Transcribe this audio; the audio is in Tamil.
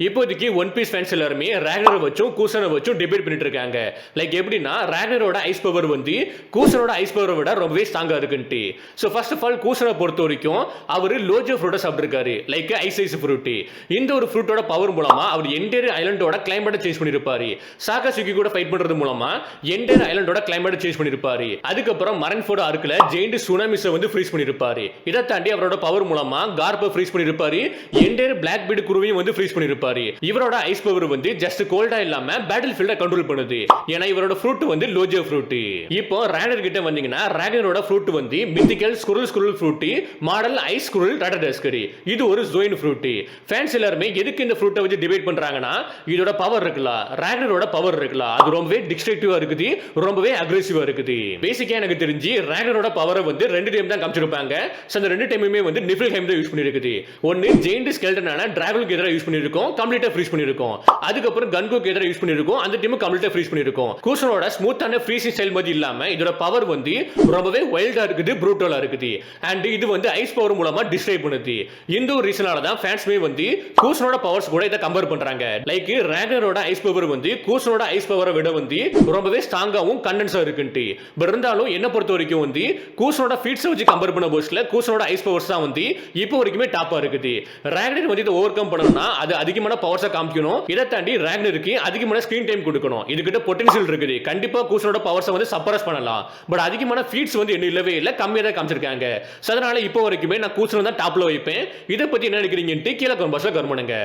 இப்போதைக்கு ஒன் பீஸ் ஃபேன்ஸ் எல்லாருமே ராக்னரை வச்சும் கூசனை வச்சும் டிபேட் பண்ணிட்டு இருக்காங்க. லைக் எப்படின்னா ராக்னரோட ஐஸ் பவர் வந்து கூசனோட ஐஸ் பவரை விட ரொம்பவே ஸ்ட்ராங்கா இருக்குன்ட்டு. ஸோ ஃபர்ஸ்ட் ஆஃப் ஆல் கூசனை பொறுத்த வரைக்கும் அவர் லோஜோ ஃப்ரூட்டை சாப்பிட்டுருக்காரு. Like ice fruit. இந்த ஒரு ஃப்ரூட்டோட பவர் மூலமா அவர் என்டையர் ஐலண்டோட கிளைமேட்டை சேஞ்ச் பண்ணிருப்பாரு. சாகாசுகி கூட ஃபைட் பண்றது மூலமா என்டையர் ஐலண்டோட கிளைமேட்டை சேஞ்ச் பண்ணிருப்பாரு. அதுக்கப்புறம் மரன்ஃபோர்ட் ஆர்க்ல ஜெயிண்ட் சுனாமிஸை வந்து ஃப்ரீஸ் பண்ணிருப்பாரு. இதை தாண்டி அவரோட பவர் மூலமா கார்பை ஃப்ரீஸ் பண்ணிருப்பாரு. என்டையர் பிளாக் பீட் குருவையும் வந்து ஃப்ரீஸ் பண்ணிருப்பாரு. இவரோட ஐஸ் பவர் வந்து ஜஸ்ட் கோல்டா இல்லாம பேட்டில் ஃபீல்ட கண்ட்ரோல் பண்ணுது. ஏன்னா இவரோட ஃப்ரூட் வந்து லோஜோ ஃப்ரூட். இப்போ ராக்னர் கிட்ட வந்தீங்கன்னா ராக்னரோட ஃப்ரூட் வந்து mythical squirrel fruit, model is squirrel Ratatoskr. இது ஒரு ஜோயின் ஃப்ரூட். ஃபேன்ஸ் எல்லாரும் எதுக்கு இந்த ஃப்ரூட்டை வச்சு டிபேட் பண்றாங்கன்னா இதோட பவர் இருக்குல்ல, ராக்னரோட பவர் இருக்குல்ல, அது ரொம்பவே டிஸ்ட்ரக்டிவா இருக்குது, ரொம்பவே அக்ரெசிவா இருக்குது. பேசிக்கா எனக்கு தெரிஞ்சு ராக்னரோட பவரை வந்து ரெண்டு டைம் தான் காமிச்சிருப்பாங்க. அந்த ரெண்டு டைமுமே வந்து நிஃபில்ஹைம் தான் யூஸ் பண்ணிருக்குது. ஒன்னு ஜெயிண்ட் ஸ்கெல்டனான டிராகனுக்கு எதிராக யூஸ் பண்ணிருக்கோம், கம்ப்ளீட்டா ஃப்ரீஸ் பண்ணிருக்கோம். அதுக்கப்புறம் கன்கோக்கு எதிராக யூஸ் பண்ணிருக்கோம், அந்த டைம் கம்ப்ளீட்டா ஃப்ரீஸ் பண்ணிருக்கோம். கூசனோட ஸ்மூத்தான ஃப்ரீசிங் ஸ்டைல் மாதிரி இல்லாம இதோட பவர் வந்து ரொம்பவே வைல்டா இருக்குது, ப்ரூட்டலா இருக்குது. அண்ட் இது வந்து ஐஸ் பவர் மூலமா டிஸ்ட்ராய் பண்ணுது. இந்த ஒரு ரீசனால தான் ஃபேன்ஸ்மே வந்து கூசனோட பவர்ஸ் கூட இதை கம்பேர் பண்றாங்க. லைக் ராக்னரோட ஐஸ் பவர் வந்து கூசனோட ஐஸ் பவரை விட வந்து ரொம்பவே ஸ்ட்ராங்காவும் கண்டென்ஸா இருக்குன்ட்டு. பட் இருந்தாலும் என்ன பொறுத்த வரைக்கும் வந்து கூசனோட ஃபீட்ஸை வச்சு கம்பேர் பண்ண போஸ்ட்ல கூசனோட ஐஸ் பவர்ஸ் தான் வந்து இப்போ வரைக்குமே டாப்பா இருக்குது. ராக்னர் வந்து இதை ஓவர் கம் பண்ணணும்னா அது அதிகமான பவர்ஸை காமிக்கணும். இதை தாண்டி ராக்னருக்கு அதிகமான ஸ்கிரீன் டைம் கொடுக்கணும். இதுகிட்ட பொட்டன்ஷியல் இருக்குது. கண்டிப்பா கூசனோட பவர்ஸை வந்து சப்ரஸ் பண்ணலாம். பட் அதிகமான ஃபீட்ஸ் வந்து என்ன இல்லவே இல்லை, கம்மியாக தான் காமிச்சிருக்காங்க. அதனால இப்போ வரைக்குமே நான் கூசனை தான் டாப்ல வைப்பேன். இதை பத்தி என்ன நினைக்கிறீங்கன்ட்டு கீழே கமெண்ட் பாக்ஸ்ல கமெண்ட் பண்ணுங்க.